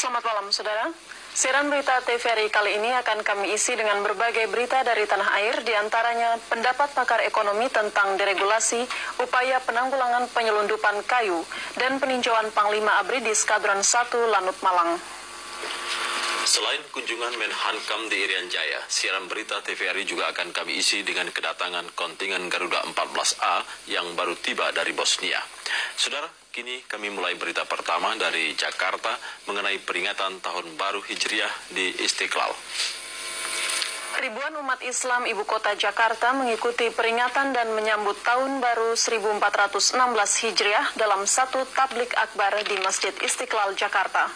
Selamat malam, Saudara. Siaran berita TVRI kali ini akan kami isi dengan berbagai berita dari tanah air, diantaranya pendapat pakar ekonomi tentang deregulasi, upaya penanggulangan penyelundupan kayu, dan peninjauan Panglima ABRI di Skadron 1 Lanut Malang. Selain kunjungan Menhankam di Irian Jaya, siaran berita TVRI juga akan kami isi dengan kedatangan kontingen Garuda 14A yang baru tiba dari Bosnia. Saudara, kini kami mulai berita pertama dari Jakarta mengenai peringatan Tahun Baru Hijriah di Istiqlal. Ribuan umat Islam ibu kota Jakarta mengikuti peringatan dan menyambut Tahun Baru 1416 Hijriah dalam satu tablik akbar di Masjid Istiqlal, Jakarta.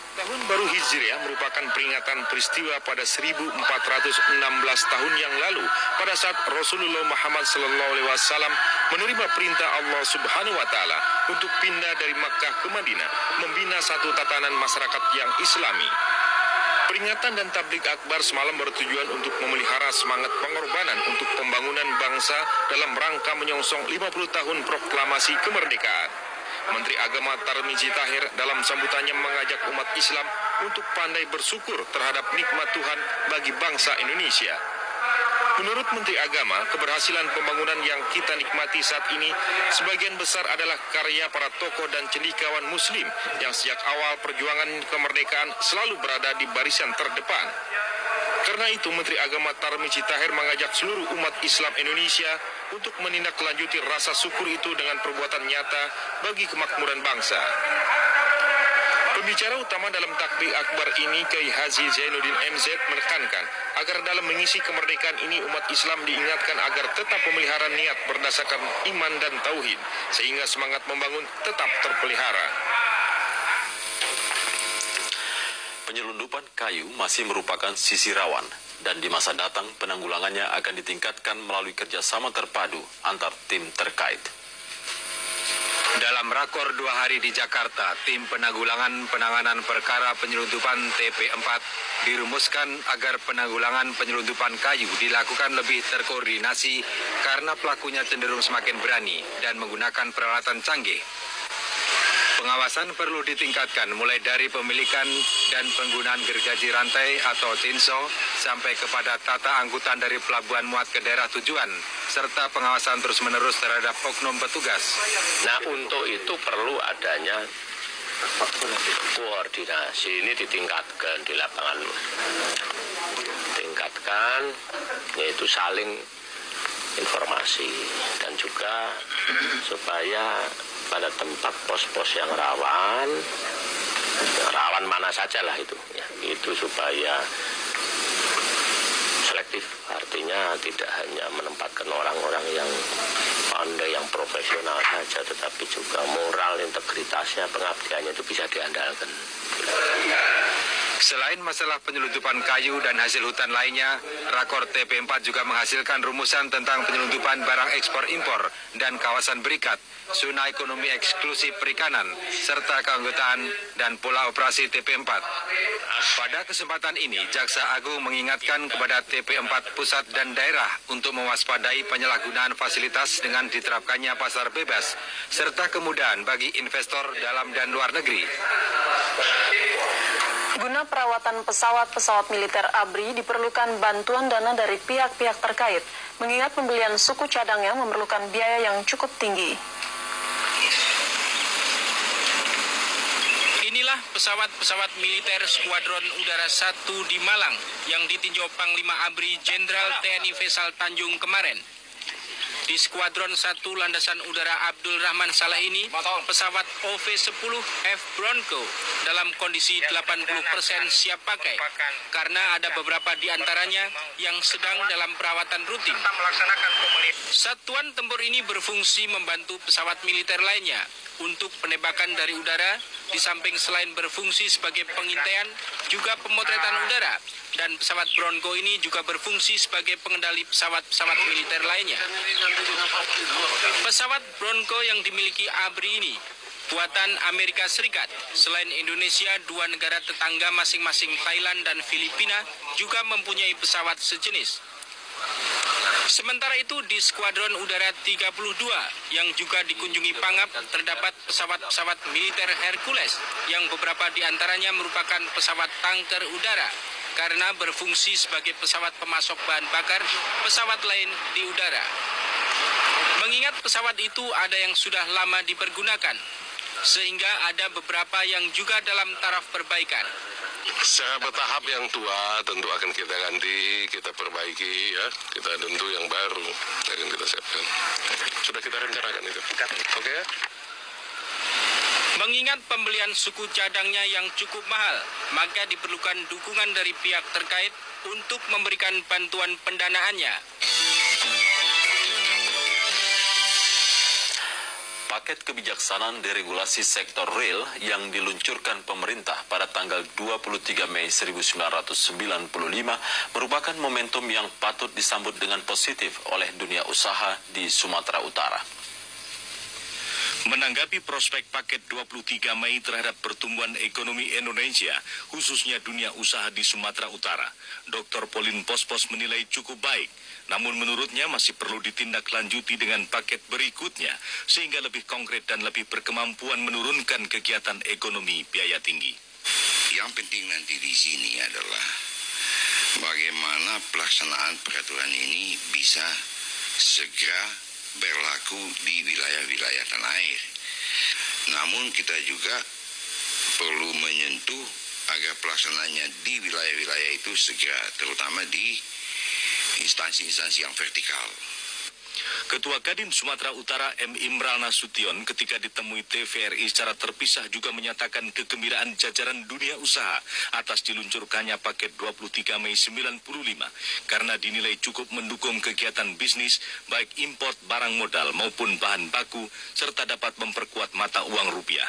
Tahun Baru Hijriah merupakan peringatan peristiwa pada 1416 tahun yang lalu pada saat Rasulullah Muhammad SAW menerima perintah Allah Subhanahu wa Ta'ala untuk pindah dari Makkah ke Madinah, membina satu tatanan masyarakat yang Islami. Peringatan dan tablik akbar semalam bertujuan untuk memelihara semangat pengorbanan untuk pembangunan bangsa dalam rangka menyongsong 50 tahun proklamasi kemerdekaan. Menteri Agama Tarmizi Tahir dalam sambutannya mengajak umat Islam untuk pandai bersyukur terhadap nikmat Tuhan bagi bangsa Indonesia. Menurut Menteri Agama, keberhasilan pembangunan yang kita nikmati saat ini sebagian besar adalah karya para tokoh dan cendekiawan Muslim yang sejak awal perjuangan kemerdekaan selalu berada di barisan terdepan. Karena itu, Menteri Agama Tarmizi Tahir mengajak seluruh umat Islam Indonesia untuk menindaklanjuti rasa syukur itu dengan perbuatan nyata bagi kemakmuran bangsa. Pembicara utama dalam takbir akbar ini, Kiai Haji Zainuddin MZ, menekankan agar dalam mengisi kemerdekaan ini umat Islam diingatkan agar tetap memelihara niat berdasarkan iman dan tauhid, sehingga semangat membangun tetap terpelihara. Penyelundupan kayu masih merupakan sisi rawan, dan di masa datang penanggulangannya akan ditingkatkan melalui kerjasama terpadu antar tim terkait. Dalam rakor 2 hari di Jakarta, tim penanggulangan penanganan perkara penyelundupan TP4 dirumuskan agar penanggulangan penyelundupan kayu dilakukan lebih terkoordinasi karena pelakunya cenderung semakin berani dan menggunakan peralatan canggih. Pengawasan perlu ditingkatkan mulai dari pemilikan dan penggunaan gergaji rantai atau tinso sampai kepada tata angkutan dari pelabuhan muat ke daerah tujuan, serta pengawasan terus-menerus terhadap oknum petugas. Nah, untuk itu perlu adanya koordinasi, ini ditingkatkan di lapangan. Tingkatkan, yaitu saling informasi, dan juga supaya pada tempat pos-pos yang rawan mana saja lah itu, ya, itu supaya selektif, artinya tidak hanya menempatkan orang-orang yang pandai, yang profesional saja, tetapi juga moral, integritasnya, pengabdiannya itu bisa diandalkan. Selain masalah penyelundupan kayu dan hasil hutan lainnya, rakor TP4 juga menghasilkan rumusan tentang penyelundupan barang ekspor-impor dan kawasan berikat, zona ekonomi eksklusif perikanan, serta keanggotaan dan pola operasi TP4. Pada kesempatan ini, Jaksa Agung mengingatkan kepada TP4 pusat dan daerah untuk mewaspadai penyalahgunaan fasilitas dengan diterapkannya pasar bebas, serta kemudahan bagi investor dalam dan luar negeri. Guna perawatan pesawat-pesawat militer ABRI diperlukan bantuan dana dari pihak-pihak terkait, mengingat pembelian suku cadangnya memerlukan biaya yang cukup tinggi. Inilah pesawat-pesawat militer Skuadron Udara 1 di Malang yang ditinjau Panglima ABRI Jenderal TNI Faisal Tanjung kemarin. Di Skuadron 1 Landasan Udara Abdul Rahman Saleh ini, pesawat OV-10 F Bronco dalam kondisi 80% siap pakai, karena ada beberapa di antaranya yang sedang dalam perawatan rutin. Satuan tempur ini berfungsi membantu pesawat militer lainnya untuk penembakan dari udara, di samping selain berfungsi sebagai pengintaian, juga pemotretan udara. Dan pesawat Bronco ini juga berfungsi sebagai pengendali pesawat-pesawat militer lainnya. Pesawat Bronco yang dimiliki ABRI ini buatan Amerika Serikat. Selain Indonesia, 2 negara tetangga masing-masing Thailand dan Filipina juga mempunyai pesawat sejenis. Sementara itu di Skuadron Udara 32 yang juga dikunjungi Pangap terdapat pesawat-pesawat militer Hercules yang beberapa di antaranya merupakan pesawat tanker udara karena berfungsi sebagai pesawat pemasok bahan bakar pesawat lain di udara. Mengingat pesawat itu ada yang sudah lama dipergunakan, sehingga ada beberapa yang juga dalam taraf perbaikan. Secara bertahap yang tua tentu akan kita ganti, kita perbaiki ya. Kita tentu yang baru akan kita siapkan. Sudah kita rencanakan itu. Oke ya? Mengingat pembelian suku cadangnya yang cukup mahal, maka diperlukan dukungan dari pihak terkait untuk memberikan bantuan pendanaannya. Paket kebijaksanaan deregulasi sektor real yang diluncurkan pemerintah pada tanggal 23 Mei 1995 merupakan momentum yang patut disambut dengan positif oleh dunia usaha di Sumatera Utara. Menanggapi prospek paket 23 Mei terhadap pertumbuhan ekonomi Indonesia, khususnya dunia usaha di Sumatera Utara, Dr. Pauline Pospos menilai cukup baik. Namun menurutnya masih perlu ditindaklanjuti dengan paket berikutnya, sehingga lebih konkret dan lebih berkemampuan menurunkan kegiatan ekonomi biaya tinggi. Yang penting nanti di sini adalah bagaimana pelaksanaan peraturan ini bisa segera berlaku di wilayah-wilayah tanah air. Namun kita juga perlu menyentuh agar pelaksanaannya di wilayah-wilayah itu segera, terutama di instansi-instansi yang vertikal. Ketua Kadin Sumatera Utara M. Imral Nasution ketika ditemui TVRI secara terpisah juga menyatakan kegembiraan jajaran dunia usaha atas diluncurkannya paket 23 Mei 95 karena dinilai cukup mendukung kegiatan bisnis baik import barang modal maupun bahan baku serta dapat memperkuat mata uang rupiah.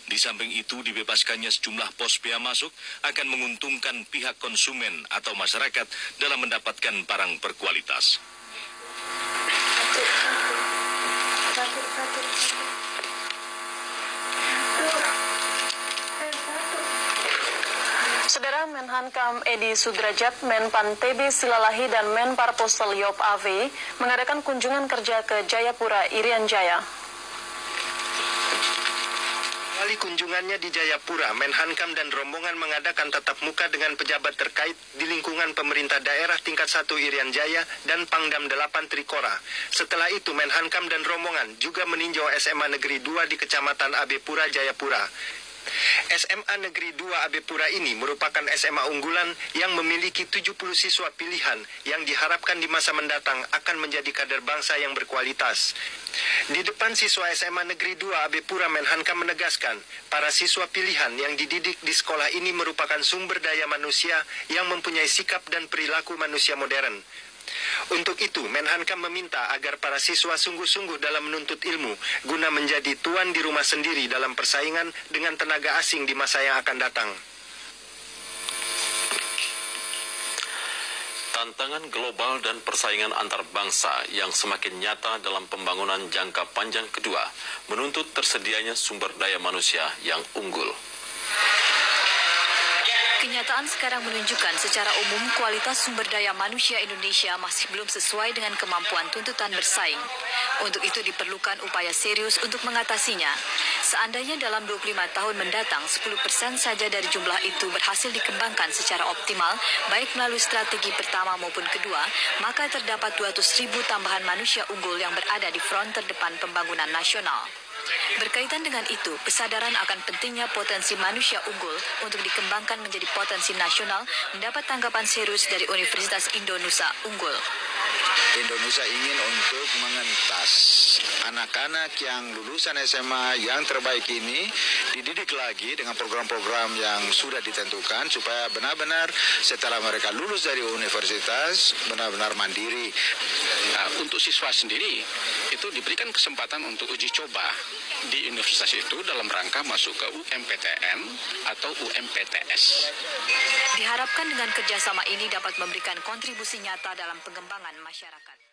Di samping itu, dibebaskannya sejumlah pos bea masuk akan menguntungkan pihak konsumen atau masyarakat dalam mendapatkan barang berkualitas. Saudara Menhankam Edi Sudrajat, Menpan TB Silalahi, dan Menparposel Yop AV mengadakan kunjungan kerja ke Jayapura, Irian Jaya. Kali kunjungannya di Jayapura, Menhankam dan rombongan mengadakan tatap muka dengan pejabat terkait di lingkungan pemerintah daerah tingkat 1 Irian Jaya dan Pangdam 8 Trikora. Setelah itu, Menhankam dan rombongan juga meninjau SMA Negeri 2 di Kecamatan Abepura, Jayapura. SMA Negeri 2 Abepura ini merupakan SMA unggulan yang memiliki 70 siswa pilihan yang diharapkan di masa mendatang akan menjadi kader bangsa yang berkualitas. Di depan siswa SMA Negeri 2 Abepura, Menhankam menegaskan, para siswa pilihan yang dididik di sekolah ini merupakan sumber daya manusia yang mempunyai sikap dan perilaku manusia modern. Untuk itu, Menhankam meminta agar para siswa sungguh-sungguh dalam menuntut ilmu guna menjadi tuan di rumah sendiri dalam persaingan dengan tenaga asing di masa yang akan datang. Tantangan global dan persaingan antar bangsa yang semakin nyata dalam pembangunan jangka panjang kedua menuntut tersedianya sumber daya manusia yang unggul. Kenyataan sekarang menunjukkan secara umum kualitas sumber daya manusia Indonesia masih belum sesuai dengan kemampuan tuntutan bersaing. Untuk itu diperlukan upaya serius untuk mengatasinya. Seandainya dalam 25 tahun mendatang 10% saja dari jumlah itu berhasil dikembangkan secara optimal, baik melalui strategi pertama maupun kedua, maka terdapat 200.000 tambahan manusia unggul yang berada di front terdepan pembangunan nasional. Berkaitan dengan itu, kesadaran akan pentingnya potensi manusia unggul untuk dikembangkan menjadi potensi nasional mendapat tanggapan serius dari Universitas Indonesia Unggul. Indonesia ingin untuk mengentas anak-anak yang lulusan SMA yang terbaik ini dididik lagi dengan program-program yang sudah ditentukan supaya benar-benar setelah mereka lulus dari universitas benar-benar mandiri. Nah, untuk siswa sendiri itu diberikan kesempatan untuk uji coba di universitas itu dalam rangka masuk ke UMPTN atau UMPTS. Diharapkan dengan kerjasama ini dapat memberikan kontribusi nyata dalam pengembangan masyarakat.